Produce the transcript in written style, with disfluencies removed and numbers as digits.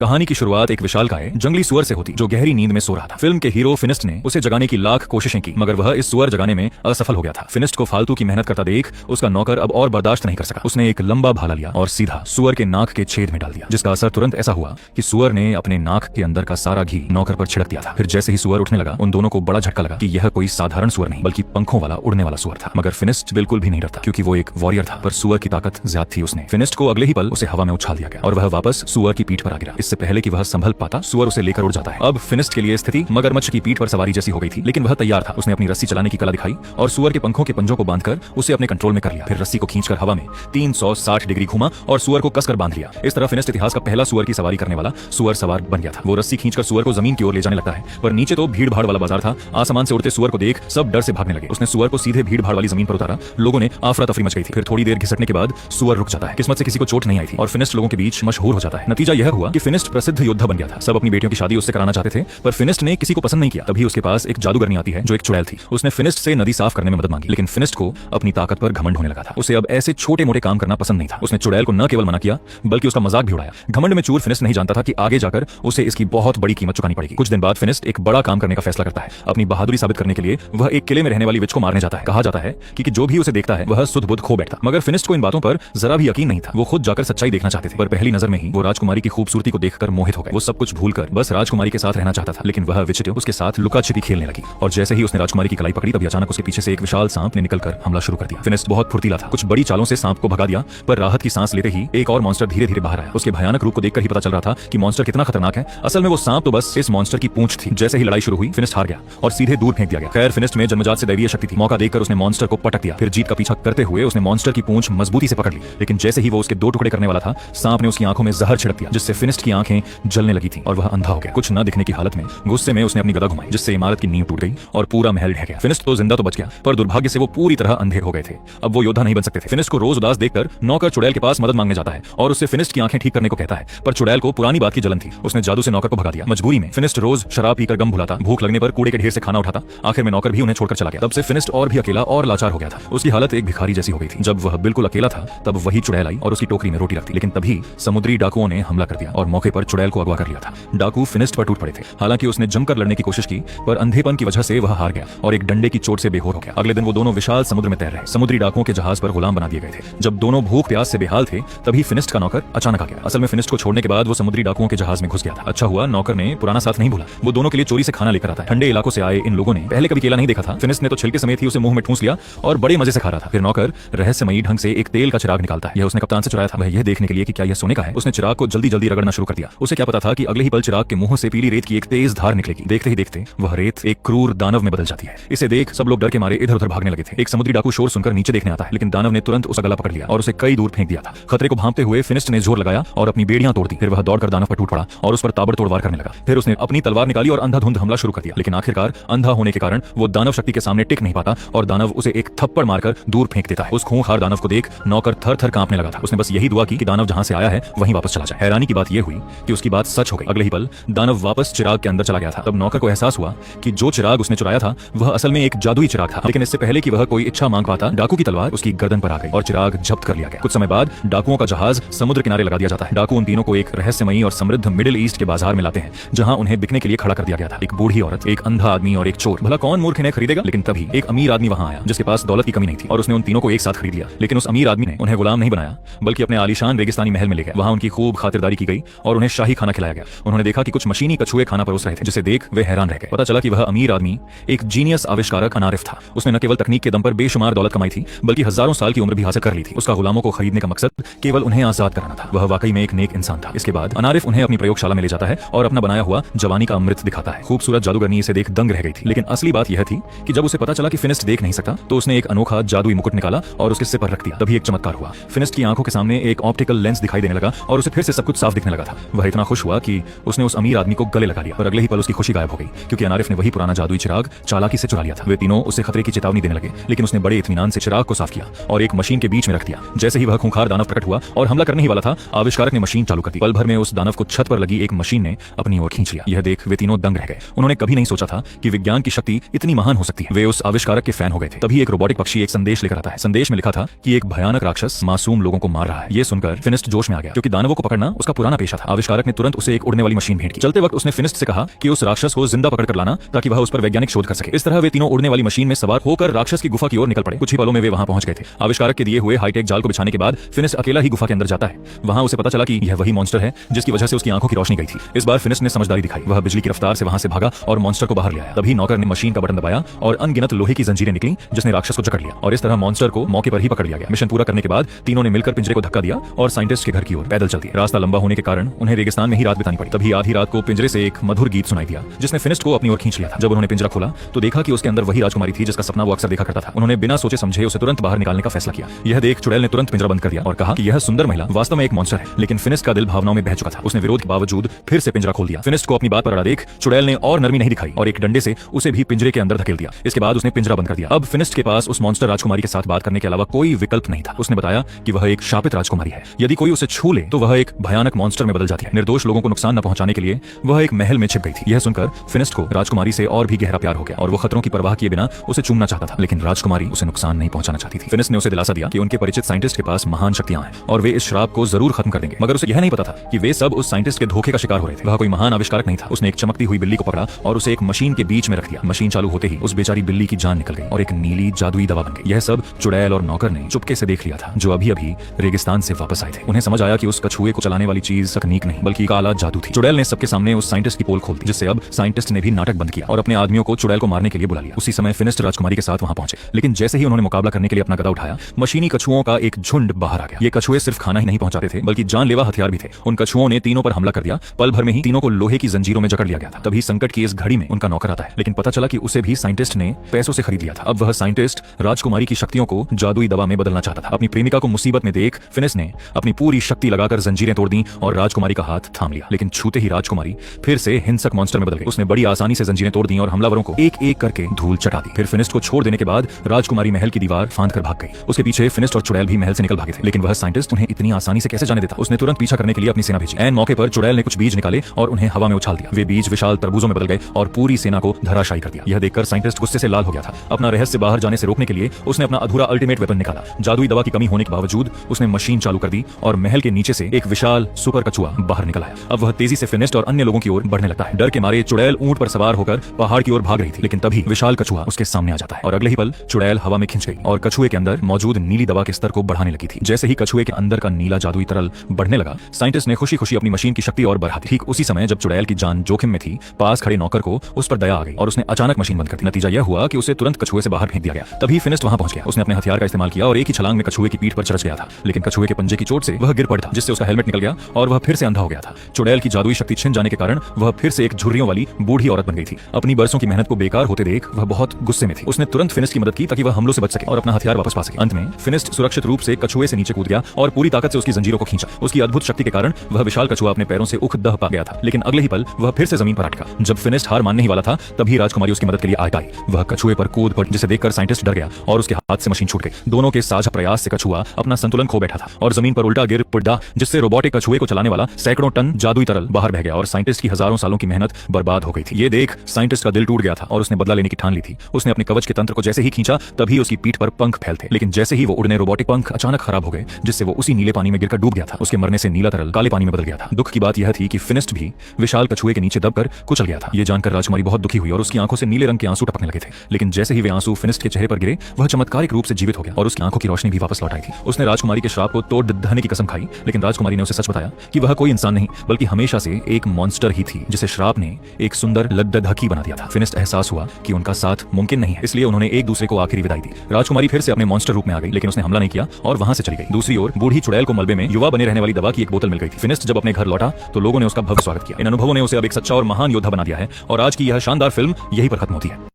कहानी की शुरुआत एक विशालकाय जंगली सुअर से होती जो गहरी नींद में सो रहा था। फिल्म के हीरो फिनिस्ट ने उसे जगाने की लाख कोशिशें की मगर वह इस सुअर जगाने में असफल हो गया था। फिनिस्ट को फालतू की मेहनत करता देख उसका नौकर अब और बर्दाश्त नहीं कर सका। उसने एक लंबा भाला लिया और सीधा सुअर के नाक के छेद में डाल दिया, जिसका असर तुरंत ऐसा हुआ कि सुअर ने अपने नाक के अंदर का सारा घी नौकर पर छिड़क दिया था। फिर जैसे ही सुअर उठने लगा उन दोनों को बड़ा झटका लगा कि यह कोई साधारण सुअर नहीं बल्कि पंखों वाला उड़ने वाला सुअर था। मगर फिनिस्ट बिल्कुल भी नहीं डरता क्योंकि वो एक वॉरियर था, पर सुअर की ताकत ज्यादा थी। उसने फिनिस्ट को अगले ही पल उसे हवा में उछाल दिया गया और वह वापस सुअर की पीठ पर आ गिरा। इससे पहले कि वह संभल पाता सुअर उसे लेकर उड़ जाता है। अब फिनिस्ट के लिए स्थिति मगरमच्छ की पीठ पर सवारी जैसी हो गई थी, लेकिन वह तैयार था। उसने अपनी रस्सी चलाने की कला दिखाई और सुअर के पंखों के पंजों को बांधकर उसे अपने कंट्रोल में कर लिया। फिर रस्सी को खींचकर हवा में 360 डिग्री घुमा और सुअर को कसकर बांध लिया। इस तरह फिनिस्ट इतिहास का पहला सुअर की सवारी करने वाला सुअर सवार बन गया था। वो रस्सी खींचकर सुअर को जमीन की ओर ले जाने लगता है, पर नीचे तो भीड़ भाड़ वाला बाजार था। आसमान से उड़ते सुअर को देख सब डर से भागने लगे। उसने सुअर को सीधे भीड़ भाड़ वाली जमीन पर उतारा। लोगों ने आफरा तफरी मच गई थी। फिर थोड़ी देर घिसटने के बाद सुअर रुक जाता है। किस्मत से किसी को चोट नहीं आई थी और फिनिस्ट लोगों के बीच मशहूर हो जाता है। नतीजा यह हुआ कि फिनिस्ट प्रसिद्ध योद्धा बन गया था। सब अपनी बेटियों की शादी उससे कराना चाहते थे, पर फिनिस्ट ने किसी को पसंद नहीं किया। तभी उसके पास एक जादूगरनी आती है जो एक चुड़ैल थी। उसने फिनिस्ट से नदी साफ करने में मदद मांगी, लेकिन फिनिस्ट को अपनी ताकत पर घमंड होने लगा था। उसे अब ऐसे छोटे मोटे काम करना पसंद नहीं था। उसने चुड़ैल को न केवल मना किया बल्कि उसका मजाक भी उड़ाया। घमंड में चूर फिनिस्ट नहीं जानता था कि आगे जाकर उसे इसकी बहुत बड़ी कीमत चुकानी पड़ेगी। कुछ दिन बाद फिनिस्ट एक बड़ा काम करने का फैसला करता है। अपनी बहादुरी साबित करने के लिए वह एक किले में रहने वाली विच को मारने जाता है। कहा जाता है कि जो भी उसे देखता है वह सुध बुध खो बैठता। मगर फिनिस्ट को इन बातों पर जरा भी यकीन नहीं था। वो खुद जाकर सच्चाई देखना चाहते थे, पर पहली नजर में ही वो राजकुमारी की खूबसूरती को देखकर मोहित हो गए। वो सब कुछ भूलकर बस राजकुमारी के साथ रहना चाहता था, लेकिन वह विच उसके साथ लुका छिपी खेलने लगी। और जैसे ही उसने राजकुमारी की कलाई पकड़ी तभी अचानक उसके पीछे से एक विशाल सांप ने निकलकर हमला शुरू कर दिया। फिनिस्ट बहुत फुर्तीला था। कुछ बड़ी चालों से सांप को भगा दिया, पर राहत की सांस लेते ही एक और मॉन्स्टर धीरे धीरे बाहर आया। उसके भयानक रूप को देखकर ही पता चल रहा था कि मॉन्स्टर कितना खतरनाक है। असल में वो सांप तो बस इस मॉन्स्टर की पूंछ थी। जैसे ही लड़ाई शुरू हुई फिनिस्ट हार गया और सीधे दूर फेंक दिया गया। खैर फिनिस्ट में जन्मजात से दैवीय शक्ति थी। मौका देखकर उसने मॉन्स्टर को पटक दिया। फिर जीत का पीछा करते हुए उसने मॉन्स्टर की पूंछ मजबूती से पकड़ ली, लेकिन जैसे ही वो उसके 2 टुकड़े करने वाला था सांप ने उसकी आंखों में जहर छिड़क दिया, जिससे फिनिस्ट की आंखें जलने लगी थी और वह अंधा हो गया। कुछ न दिखने की हालत में गुस्से में उसने अपनी गदा घुमाई, जिससे इमारत की नींव टूट गई और पूरा महल ढह गया। फिनिस्ट तो जिंदा तो बच गया, पर दुर्भाग्य से वो पूरी तरह अंधे हो गए थे। अब वो योद्धा नहीं बन सकते थे। फिनिस्ट को रोज उदास देखकर नौकर चुड़ैल के पास मदद मांगने जाता है और उससे फिनिस्ट की आंखें ठीक करने को कहता है, पर चुड़ैल को पुरानी बात की जलन थी। उसने जादू से नौकर को भगा दिया। मजबूरी में फिनिस्ट रोज शराब पीकर गम भुलाता, भूख लगने पर कूड़े के ढेर से खाना उठाता। आखिर में नौकर भी उन्हें छोड़कर चला गया। तब से फिनिस्ट और भी अकेला और लाचार हो गया था। उसकी हालत एक भिखारी जैसी हो गई थी। जब वह बिल्कुल अकेला था तब वही चुड़ैल आई और उसकी टोकरी में रोटी रखती, लेकिन तभी समुद्री डाकुओं ने हमला कर दिया और मौके पर चुड़ैल को अगवा कर लिया था। डाकू फिनिस्ट पर टूट पड़े थे। हालांकि उसने जमकर लड़ने की कोशिश की, पर अंधेपन की वजह से वह हार गया और एक डंडे की चोट से बेहोश हो गया। अगले दिन वो दोनों विशाल समुद्र में तैर रहे। समुद्री डाकुओं के जहाज पर गुलाम बना दिए गए थे। जब दोनों भूख प्यास से बेहाल थे तभी फिनिस्ट का नौकर अचानक आ गया। असल में फिनिस्ट को छोड़ने के बाद वो समुद्री डाकुओं के जहाज में घुस गया था। अच्छा हुआ नौकर ने पुराना साथ नहीं भूला। वो दोनों के लिए चोरी से खाना लेकर आता है। ठंडे इलाकों से आए इन लोगों ने पहले कभी केला नहीं देखा था। फिनिस्ट ने तो छिलके समेत ही उसे मुंह में ठूंस लिया और बड़े मजे से खा रहा था। फिर नौकर रहस्यमयी ढंग से एक तेल का चिराग निकालता है। यह उसने कप्तान से चुराया था। वह यह देखने के लिए कि क्या यह सोने का है। उसने चिराग को जल्दी जल्दी रगड़ना शुरू कर दिया। उसे क्या पता था कि अगले ही पल चिराग के मुंह से पीली रेत की एक तेज धार निकलेगी। देखते ही देखते वह रेत एक क्रूर दानव में बदल जाती है। इसे देख सब लोग डर के मारे इधर उधर भागने लगे थे। एक समुद्री डाकू शोर सुनकर नीचे देखने आता है, लेकिन दानव ने तुरंत उसका गला पकड़ लिया और उसे कई दूर फेंक दिया था। खतरे को भांपते हुए फिनिस्ट ने जोर लगाया और अपनी बेड़ियां तोड़ दी। फिर वह दौड़कर दानव पर टूट पड़ा और उस पर ताबड़तोड़ वार करने लगा। फिर उसने अपनी तलवार निकाली और अंधाधुंध हमला शुरू कर दिया, लेकिन आखिरकार अंधा होने के कारण वो दानव शक्ति के सामने टिक नहीं पाता और दानव उसे एक थप्पड़ मारकर दूर फेंक देता है। उस खूंखार दानव को देख नौकर थर थर कांपने लगा था। उसने बस यही दुआ की कि दानव जहां से आया है वहीं वापस चला जाए। हैरानी की बात यह हुई कि उसकी बात सच हो गई। अगले ही पल दानव वापस चिराग के अंदर चला गया था। तब नौकर को एहसास हुआ कि जो चिराग उसने चुराया था वह असल में एक जादुई चिराग था। लेकिन इससे पहले कि वह कोई इच्छा मांग पाता डाकू की तलवार उसकी गर्दन पर आ गई और चिराग जब्त कर लिया गया। कुछ समय बाद डाकुओं का जहाज समुद्र किनारे लगा दिया जाता है। डाकू उन तीनों को एक रहस्यमयी और समृद्ध मिडिल ईस्ट के बाजार में लाते हैं, जहां उन्हें बिकने के लिए खड़ा कर दिया गया था। एक बूढ़ी औरत, एक अंधा आदमी और एक चोर। भला कौन मूर्ख इन्हें खरीदेगा? लेकिन तभी एक अमीर आदमी वहां आया जिसके पास दौलत की कमी नहीं थी और उसने उन तीनों को एक साथ खरीद लिया। लेकिन उस अमीर आदमी ने उन्हें गुलाम नहीं बनाया बल्कि अपने आलीशान रेगिस्तानी महल में ले गया। वहां उनकी खूब खातिरदारी की गई और उन्हें शाही खाना खिलाया गया। उन्होंने देखा कि कुछ मशीनी कछुए खाना परोस रहे थे, जिसे देख वे हैरान रह गए। पता चला कि वह अमीर आदमी एक जीनियस आविष्कारक अनारिफ था। उसने न केवल तकनीक के दम पर बेशुमार दौलत कमाई थी बल्कि हजारों साल की उम्र भी हासिल कर ली थी। उसका गुलामों को खरीदने का मकसद केवल उन्हें आजाद कराना था। वह वाकई में एक नेक इंसान था। इसके बाद अनारिफ उन्हें अपनी प्रयोगशाला में ले जाता है और अपना बनाया हुआ जवानी का अमृत दिखाता है। खूबसूरत जादूगरनी इसे देख दंग रह गई थी। लेकिन असली बात यह थी कि जब उसे पता चला कि फिनिस्ट देख नहीं सकता तो उसने एक अनोखा जादुई मुकुट निकाला और उसके सिर पर रख दिया। तभी एक चमत्कार हुआ। फिनिस्ट की आंखों के सामने एक ऑप्टिकल लेंस दिखाई देने लगा और उसे फिर से सब कुछ साफ दिखने लगा था। वह इतना खुश हुआ कि उसने उस अमीर आदमी को गले लगा लिया, पर अगले ही पल उसकी खुशी गायब हो गई क्योंकि अनारिफ ने वही पुराना जादुई चिराग चालाकी से चुरा लिया था। वे तीनों उसे खतरे की चेतावनी देने लगे, लेकिन उसने बड़े इत्मीनान से चिराग को साफ किया और एक मशीन के बीच में रख दिया। जैसे ही वह खूंखार दानव प्रकट हुआ और हमला करने ही वाला था, आविष्कारक ने मशीन चालू कर दी। पल भर में उस दानव को छत पर लगी एक मशीन ने अपनी ओर खींच लिया। यह देख वे तीनों दंग रह गए। उन्होंने कभी नहीं सोचा था कि विज्ञान की शक्ति इतनी महान हो सकती है। वे उस आविष्कारक के फैन हो गए थे। तभी एक रोबोटिक पक्षी एक संदेश लेकर आता है। संदेश में लिखा था कि एक भयानक राक्षस मासूम लोगों को मार रहा है। ये सुनकर फिनिस्ट जोश में आ गया क्योंकि दानवों को पकड़ना उसका पुराना पेशा था। आविष्कारक ने तुरंत उसे एक उड़ने वाली मशीन भेंट की। चलते वक्त उसने फिनिस्ट से कहा कि उस राक्षस को जिंदा पकड़ कर लाना ताकि वह उस पर वैज्ञानिक शोध कर सके। इस तरह वे तीनों उड़ने वाली मशीन में सवार होकर राक्षस की गुफा की ओर निकल पड़े। कुछ ही पलों में वे वहां पहुंच गए थे। आविष्कारक के दिए हुए हाईटेक जाल को बिछाने के बाद फिनिस्ट अकेला ही गुफा के अंदर जाता है। वहां उसे पता चला कि यह वही मॉन्स्टर है जिसकी वजह से उसकी आंखों की रोशनी गई थी। इस बार फिनिस्ट ने समझदारी दिखाई। वह बिजली की रफ्तार से वहां से भागा और मॉन्स्टर को बाहर ले आया। तभी नौकर ने मशीन का बटन दबाया और अनगिनत लोहे की जंजीरें निकली जिसने राक्षस को जकड़ लिया और इस तरह मॉन्स्टर को मौके पर ही पकड़ लिया गया। मिशन पूरा करने के बाद तीनों ने मिलकर पिंजरे को धक्का दिया और साइंटिस्ट के घर की ओर पैदल चल दिए। रास्ता लंबा होने के कारण उन्हें रेगिस्तान में ही रात बितानी पड़ी। तभी आधी रात को पिंजरे से एक मधुर गीत सुनाई दिया जिसने फिनिस्ट को अपनी ओर खींच लिया था। जब उन्होंने पिंजरा खोला तो देखा कि उसके अंदर वही राजकुमारी थी जिसका सपना वो अक्सर देखा करता था। उन्होंने बिना सोचे समझे उसे तुरंत बाहर निकालने का फैसला किया। यह देख चुड़ैल ने तुरंत पिंजरा बंद कर दिया और कहा कि यह सुंदर महिला वास्तव में एक मॉन्स्टर है। लेकिन फिनिस्ट का दिल भावनाओं में बह चुका था। उसने विरोध के बावजूद फिर से पिंजरा खोल दिया। फिनिस्ट को अपनी बात पर अड़ा देख चुड़ैल ने और नरमी नहीं दिखाई और एक डंडे से उसे भी पिंजरे के अंदर धकेल दिया। इसके बाद उसने पिंजरा बंद कर दिया। अब फिनिस्ट के पास उस मॉन्स्टर राजकुमारी के साथ बात करने के अलावा कोई विकल्प नहीं था। उसने बताया कि वह एक शापित राजकुमारी है। यदि कोई उसे छू ले तो वह एक भयानक मॉन्स्टर में बदल जाती है। निर्दोष लोगों को नुकसान न पहुंचाने के लिए वह एक महल में छिप गई थी। यह सुनकर फिनिस्ट को राजकुमारी से और भी गहरा प्यार हो गया और वो खतरों की परवाह किए बिना उसे चूमना चाहता था। लेकिन राजकुमारी उसे नुकसान नहीं पहुंचाना चाहती थी। फिनिस्ट ने उसे दिलासा दिया कि उनके परिचित साइंटिस्ट के पास महान शक्तियां हैं और वे इस श्राप को जरूर खत्म कर देंगे। मगर उसे यह नहीं पता था कि वे सब उस साइंटिस्ट के धोखे का शिकार हो रहे थे। वह कोई महान आविष्कारक नहीं था। उसने एक चमकती हुई बिल्ली को पकड़ा और उसे एक मशीन के बीच में रख दिया। मशीन चालू होते ही उस बेचारी बिल्ली की जान निकल गई और एक नीली जादुई दवा बन गई। यह सब चुड़ैल और नौकर ने चुपके से देख लिया था जो अभी अभी रेगिस्तान से वापस आए थे। उन्हें समझ आया कि उस कछुए को चलाने वाली चीज तकनीक नहीं बल्कि काला जादू थी। चुड़ैल ने सबके सामने उस साइंटिस्ट की पोल खोल दी जिससे अब साइंटिस्ट ने भी नाटक बंद किया और अपने आदमियों को चुड़ैल को मारने के लिए बुला लिया। उसी समय फिनिस्ट राजकुमारी के साथ वहां पहुंचे। लेकिन जैसे ही उन्होंने मुकाबला करने के लिए अपना गदा उठाया मशीनी कछुओं का एक झुंड बाहर आ गया। ये कछुए सिर्फ खाना ही नहीं पहुंचाते थे बल्कि जानलेवा हथियार भी थे। उन कछुओं ने तीनों पर हमला कर दिया। पल भर में ही तीनों को लोहे की जंजीरों में जकड़ लिया गया था। तभी संकट की इस घड़ी में उनका नौकर आता है। लेकिन पता चला कि उसे भी साइंटिस्ट ने पैसों से खरीद लिया था। अब वह साइंटिस्ट राजकुमारी की शक्तियों को जादुई दवा में बदलना चाहता था। अपनी प्रेमिका को मुसीबत में देख फिनिस्ट ने अपनी पूरी शक्ति लगाकर जंजीरें तोड़ दी और राजकुमारी का हाथ थाम लिया। लेकिन छूते ही राजकुमारी फिर से हिंसक मॉन्स्टर में बदल गई। उसने बड़ी आसानी से जंजीरें तोड़ दी और हमलावरों को एक एक करके धूल चटा दी। फिर फिनिस्ट को छोड़ देने के बाद राजकुमारी महल की दीवार फांद कर भाग गई। उसके पीछे फिनिस्ट और चुड़ैल भी महल से निकल भागे थे। लेकिन वह साइंटिस्ट उन्हें इतनी आसानी से कैसे जाने देता। उसने तुरंत पीछा करने के लिए अपनी सेना भेजी। ऐन मौके पर चुड़ैल ने कुछ बीज निकाले और उन्हें हवा में उछाल दिया। वे बीज विशाल तरबूजों में बदल गए और पूरी सेना को धराशायी कर दिया। यह देखकर साइंटिस्ट गुस्से से लाल हो गया था। अपना रहस्य बाहर जाने से रोकने के लिए उसने अपना अधूरा अल्टीमेट वेपन निकाला। जादुई दवा की कमी होने के बावजूद उसने मशीन चालू कर दी और महल के नीचे से एक विशाल सुपर कछुआ बाहर निकल आया। अब वह तेजी से फिनिस्ट और अन्य लोगों की ओर बढ़ने लगता है। डर के मारे चुड़ैल ऊंट पर सवार होकर पहाड़ की ओर भाग रही थी। लेकिन तभी विशाल कछुआ उसके सामने आ जाता है और अगले ही पल चुड़ैल हवा में खिंच गई और कछुए के अंदर मौजूद नीली दवा के स्तर को बढ़ाने लगी थी। जैसे ही कछुए के अंदर का नीला जादुई तरल बढ़ने लगा साइंटिस्ट ने खुशी खुशी अपनी मशीन की शक्ति और बढ़ा दी। ठीक उसी समय जब चुड़ैल की जान जोखिम में थी पास खड़े नौकर को उस पर दया आ गई और उसने अचानक मशीन बंद कर दी। नतीजा यह हुआ कि उसे तुरंत कछुए से बाहर फेंक दिया गया। तभी फिनिस्ट वहां पहुंच गया। उसने अपने हथियार का इस्तेमाल किया और एक ही छलांग में कछुए की पीठ पर चढ़ गया था। लेकिन कछुए के पंजे की चोट से वह गिर पड़ा जिससे उसका हेलमेट निकल गया और वह फिर से अंधा हो गया था। चुड़ैल की जादुई शक्ति छिन जाने के कारण वह फिर से एक झुर्रियों वाली बूढ़ी औरत बन गई थी। अपनी बरसों की मेहनत को बेकार होते देख वह बहुत गुस्से में थी। उसने तुरंत फिनिस्ट की मदद की ताकि वह हमलों से बच सके और अपना हथियार वापस पा सके। अंत में फिनिस्ट सुरक्षित रूप से कछुए से नीचे कूद गया और पूरी ताकत से उसकी जंजीरों को खींचा। उसकी अद्भुत शक्ति के कारण वह विशाल कछुआ अपने पैरों से उख दह पा गया था। लेकिन अगले ही पल वह फिर से जमीन पर अटका। जब फिनिस्ट हार मानने ही वाला था तभी राजकुमारी उसकी मदद के लिए आ गई। वह कछुए पर कूद पड़ी जिसे देखकर साइंटिस्ट डर गया और उसके हाथ से मशीन छूट गई। दोनों के साझा प्रयास से कछुआ अपना संतुलन खो बैठा था और जमीन पर उल्टा गिर पड़ा जिससे रोबोटिक कछुए को चलाने वाला सैकड़ों टन जादुई तरल बाहर बह गया और साइंटिस्ट की हजारों सालों की मेहनत बर्बाद हो गई थी। ये देख साइंटिस्ट का दिल टूट गया था और उसने बदला लेने की ठान ली थी। उसने अपने कवच के तंत्र को जैसे ही खींचा तभी उसकी पीठ पर पंख फैलते। लेकिन जैसे ही वो उड़ने रोबोटिक पंख अचानक खराब हो गए जिससे वो उसी नीले पानी में गिरकर डूब गया था। उसके मरने से नीला तरल काले पानी में बदल गया था। दुख की बात यह थी कि फिनिस्ट भी विशाल कछुए के नीचे दबकर कुचल गया था। ये जानकर राजकुमारी बहुत दुखी हुई और उसकी आंखों से नीले रंग के आंसू टपकने लगे थे। लेकिन जैसे ही वे आंसू फिनिस्ट के चेहरे पर गिरे वह चमत्कारिक रूप से जीवित हो गया और उसकी आंखों की रोशनी भी वापस लौट आई थी। उसने राजकुमारी के श्राप को तोड़ देने की कसम खाई। लेकिन राजकुमारी ने उसे सच बताया कि वह कोई इंसान नहीं बल्कि हमेशा से एक मॉन्स्टर ही थी जिसे श्राप ने एक सुंदर लद्दधकी बना दिया था। फिनिस्ट एहसास हुआ कि उनका साथ मुमकिन नहीं है, इसलिए उन्होंने एक दूसरे को आखिरी विदाई दी। राजकुमारी फिर से अपने मॉन्स्टर रूप में आ गई लेकिन उसने हमला नहीं किया और वहां से चली गई। दूसरी ओर बूढ़ी चुड़ैल को मलबे में युवा बने रहने वाली दवा की एक बोतल मिल गई थी। फिनिस्ट जब अपने घर लौटा तो लोगों ने उसका भव्य स्वागत किया। इन अनुभवों ने उसे अब एक सच्चा और महान योद्धा बना दिया है और आज की यह शानदार फिल्म यहीं पर खत्म होती है।